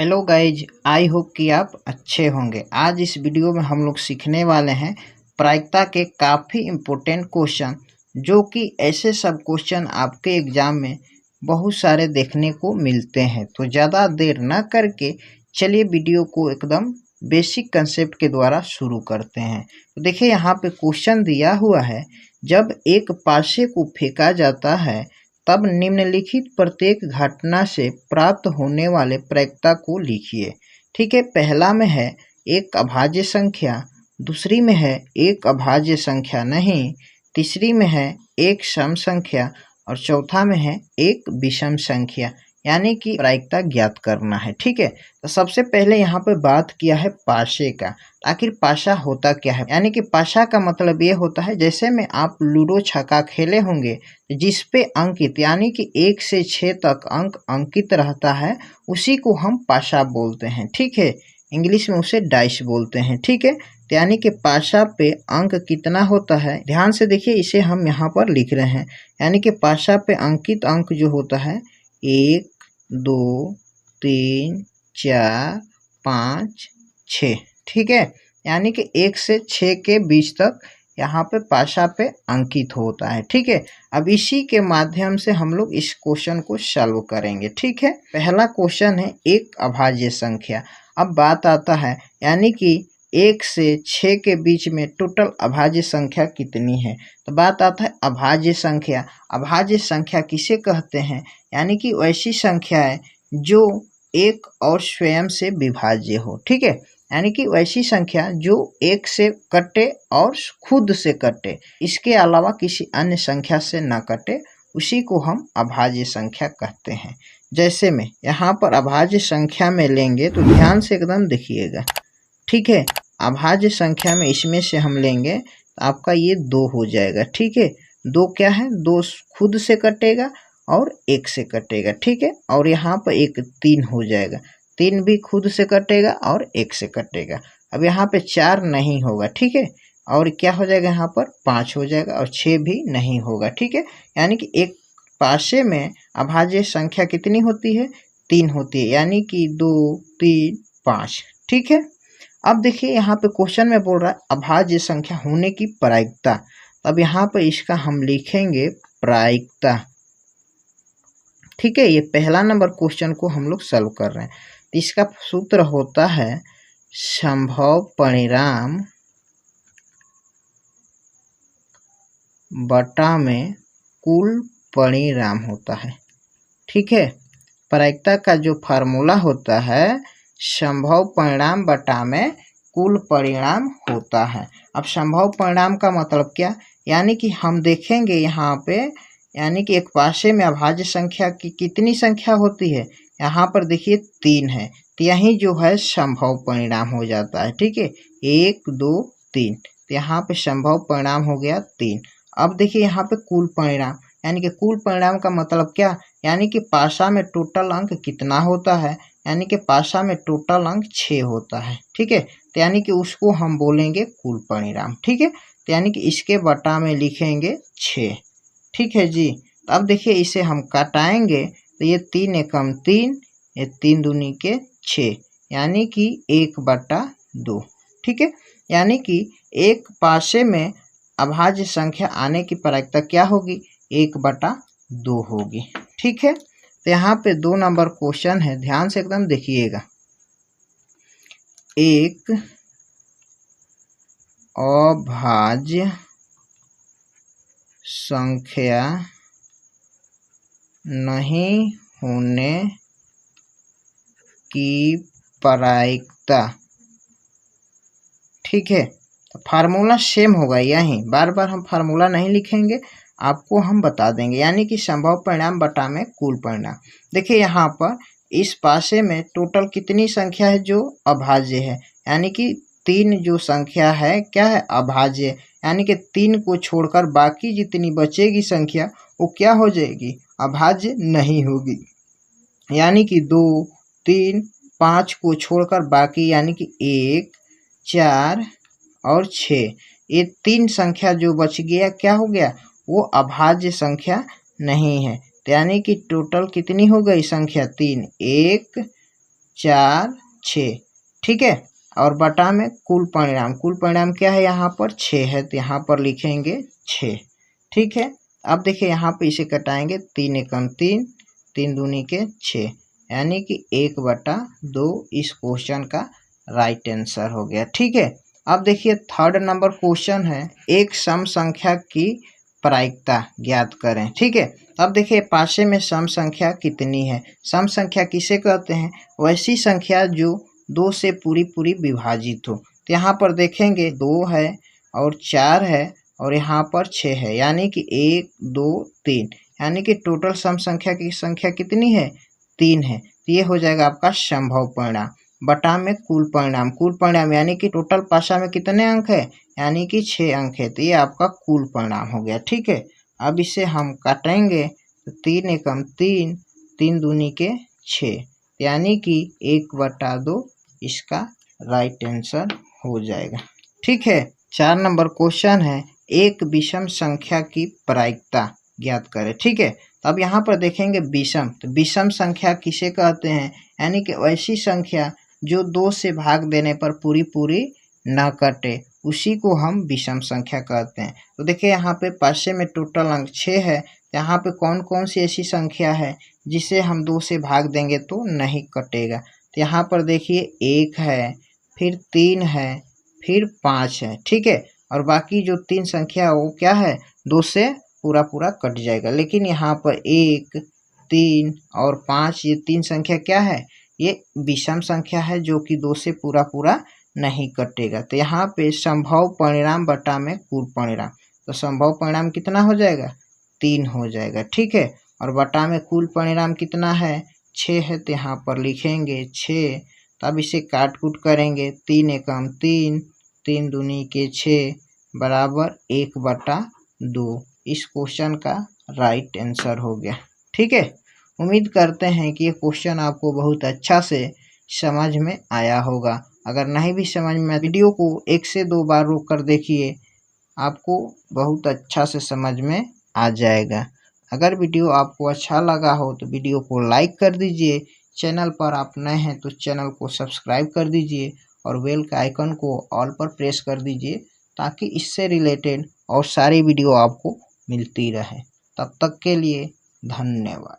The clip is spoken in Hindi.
हेलो गाइज, आई होप कि आप अच्छे होंगे। आज इस वीडियो में हम लोग सीखने वाले हैं प्रायिकता के काफ़ी इम्पोर्टेंट क्वेश्चन, जो कि ऐसे सब क्वेश्चन आपके एग्ज़ाम में बहुत सारे देखने को मिलते हैं। तो ज़्यादा देर न करके चलिए वीडियो को एकदम बेसिक कंसेप्ट के द्वारा शुरू करते हैं। तो देखिए यहाँ पे क्वेश्चन दिया हुआ है, जब एक पासे को फेंका जाता है तब निम्नलिखित प्रत्येक घटना से प्राप्त होने वाले प्रायिकता को लिखिए। ठीक है, पहला में है एक अभाज्य संख्या, दूसरी में है एक अभाज्य संख्या नहीं, तीसरी में है एक सम संख्या और चौथा में है एक विषम संख्या, यानी कि प्रायिकता ज्ञात करना है। ठीक है, तो सबसे पहले यहाँ पे बात किया है पासे का। आखिर पासा होता क्या है, यानी कि पासा का मतलब ये होता है, जैसे में आप लूडो छक्का खेले होंगे जिस पे अंकित यानी कि 1 से 6 तक अंक अंकित रहता है, उसी को हम पासा बोलते हैं। ठीक है, इंग्लिश में उसे डाइस बोलते हैं। ठीक है, तो यानी कि पासा पे अंक कितना होता है, ध्यान से देखिए, इसे हम यहाँ पर लिख रहे हैं। यानी कि पासा पे अंकित अंक जो होता है 1 2 3 4 5 6। ठीक है, यानी कि 1 से 6 के बीच तक यहाँ पे पासा पे अंकित होता है। ठीक है, अब इसी के माध्यम से हम लोग इस क्वेश्चन को सॉल्व करेंगे। ठीक है, पहला क्वेश्चन है एक अभाज्य संख्या। अब बात आता है, यानी कि 1 से 6 के बीच में टोटल अभाज्य संख्या कितनी है। तो बात आता है अभाज्य संख्या। अभाज्य संख्या किसे कहते हैं, यानी कि वैसी संख्या है जो एक और स्वयं से विभाज्य हो। ठीक है, यानी कि वैसी संख्या जो एक से कटे और खुद से कटे, इसके अलावा किसी अन्य संख्या से न कटे, उसी को हम अभाज्य संख्या कहते हैं। जैसे में यहाँ पर अभाज्य संख्या में लेंगे तो ध्यान से एकदम देखिएगा। ठीक है, अभाज्य संख्या में इसमें से हम लेंगे तो आपका ये 2 हो जाएगा। ठीक है, 2 क्या है, 2 खुद से कटेगा और 1 से कटेगा। ठीक है, और यहाँ पर एक 3 हो जाएगा, 3 भी खुद से कटेगा और 1 से कटेगा। अब यहाँ पे 4 नहीं होगा। ठीक है, और क्या हो जाएगा, यहाँ पर 5 हो जाएगा और 6 भी नहीं होगा। ठीक है, यानी कि एक पासे में अभाज्य संख्या कितनी होती है, 3 होती है, यानी कि 2 3 5। ठीक है, अब देखिए यहाँ पे क्वेश्चन में बोल रहा है अभाज्य संख्या होने की प्रायिकता। अब यहाँ पे इसका हम लिखेंगे प्रायिकता। ठीक है, ये पहला नंबर क्वेश्चन को हम लोग सॉल्व कर रहे हैं। तो इसका सूत्र होता है संभव परिणाम बटा में कुल परिणाम होता है। ठीक है, प्रायिकता का जो फार्मूला होता है संभव परिणाम बटा में कुल परिणाम होता है। अब संभव परिणाम का मतलब क्या, यानी कि हम देखेंगे यहाँ पे, यानी कि एक पासे में अभाज्य संख्या की कितनी संख्या होती है, यहाँ पर देखिए 3 है, तो यही जो है संभव परिणाम हो जाता है। ठीक है, 1 2 3, तो यहाँ पे संभव परिणाम हो गया 3। अब देखिए यहाँ पे कुल परिणाम, यानी कि कुल परिणाम का मतलब क्या, यानी कि पासा में टोटल अंक कितना होता है, यानी कि पासा में टोटल अंक 6 होता है। ठीक है, तो यानी कि उसको हम बोलेंगे कुल परिणाम। ठीक है, तो यानी कि इसके बटा में लिखेंगे 6। ठीक है जी, तो अब देखिए इसे हम काटाएंगे तो ये 3 एकम 3, ये 3 दूनी के 6, यानी कि 1/2। ठीक है, यानी कि एक पासे में अभाज्य संख्या आने की प्रायिकता क्या होगी, 1/2 होगी। ठीक है, तो यहाँ पे 2 नंबर क्वेश्चन है, ध्यान से एकदम देखिएगा। एक अभाज्य संख्या नहीं होने की प्रायिकता। ठीक है, तो फार्मूला सेम होगा, यही बार बार हम फार्मूला नहीं लिखेंगे, आपको हम बता देंगे, यानी कि संभव परिणाम बटा में कुल परिणाम। देखिए यहाँ पर इस पासे में टोटल कितनी संख्या है जो अभाज्य है, यानी कि 3 जो संख्या है क्या है, अभाज्य, यानी कि 3 को छोड़कर बाकी जितनी बचेगी संख्या वो क्या हो जाएगी, अभाज्य नहीं होगी। यानी कि 2 3 5 को छोड़कर बाकी, यानी कि 1 4 और 6, ये 3 संख्या जो बच गया क्या हो गया, वो अभाज्य संख्या नहीं है। तो यानी कि टोटल कितनी हो गई संख्या, 3, 1 4 6, ठीक है। और बटा में कुल परिणाम क्या है, यहाँ पर 6 है तो यहाँ पर लिखेंगे 6, ठीक है। अब देखिए यहाँ पे इसे कटाएंगे, 3 एकम 3, 3 दूनी के 6, यानी कि 1/2 इस क्वेश्चन का राइट आंसर हो गया, ठीक है। अब देखिए थर्ड नंबर क्वेश्चन है, एक सम संख्या की प्रायिकता ज्ञात करें, ठीक है। अब देखिए पासे में सम संख्या कितनी है। सम संख्या किसे कहते हैं, वैसी संख्या जो 2 से पूरी विभाजित हो। तो यहाँ पर देखेंगे 2 है और 4 है और यहाँ पर 6 है, यानी कि 1 2 3, यानी कि टोटल सम संख्या की संख्या कितनी है, 3 है। तो ये हो जाएगा आपका संभव परिणाम, बटा में कुल परिणाम यानी कि टोटल पासा में कितने अंक है, यानी कि 6 अंक है। तो ये आपका कुल परिणाम हो गया, ठीक है। अब इसे हम काटेंगे तो 3 एकम 3, 3 दूनी के 6, यानी कि 1/2 इसका राइट आंसर हो जाएगा, ठीक है। 4 नंबर क्वेश्चन है, एक विषम संख्या की प्रायिकता ज्ञात करें, ठीक है। तो अब यहाँ पर देखेंगे विषम, तो विषम संख्या किसे कहते हैं, यानी कि ऐसी संख्या जो 2 से भाग देने पर पूरी न कटे, उसी को हम विषम संख्या कहते हैं। तो देखिए यहाँ पे पासे में टोटल अंक 6 है, यहाँ पे कौन कौन सी ऐसी संख्या है जिसे हम 2 से भाग देंगे तो नहीं कटेगा। तो यहाँ पर देखिए 1 है, फिर 3 है, फिर 5 है, ठीक है। और बाकी जो 3 संख्या है वो क्या है, 2 से पूरा कट जाएगा। लेकिन यहाँ पर 1 3 और 5 ये 3 संख्या क्या है, ये विषम संख्या है जो कि 2 से पूरा नहीं कटेगा। तो यहाँ पे संभव परिणाम बटा में कुल परिणाम, तो संभव परिणाम कितना हो जाएगा, 3 हो जाएगा, ठीक है। और बटा में कुल परिणाम कितना है, 6 है, तो यहाँ पर लिखेंगे 6। तो अब इसे काट कूट करेंगे, 3 एकम 3, 3 दूनी के 6 बराबर 1/2 इस क्वेश्चन का राइट आंसर हो गया, ठीक है। उम्मीद करते हैं कि ये क्वेश्चन आपको बहुत अच्छा से समझ में आया होगा। अगर नहीं भी समझ में, वीडियो को 1 से 2 बार रोक कर देखिए, आपको बहुत अच्छा से समझ में आ जाएगा। अगर वीडियो आपको अच्छा लगा हो तो वीडियो को लाइक कर दीजिए, चैनल पर आप नए हैं तो चैनल को सब्सक्राइब कर दीजिए और बेल के आइकन को ऑल पर प्रेस कर दीजिए, ताकि इससे रिलेटेड और सारी वीडियो आपको मिलती रहे। तब तक के लिए धन्यवाद।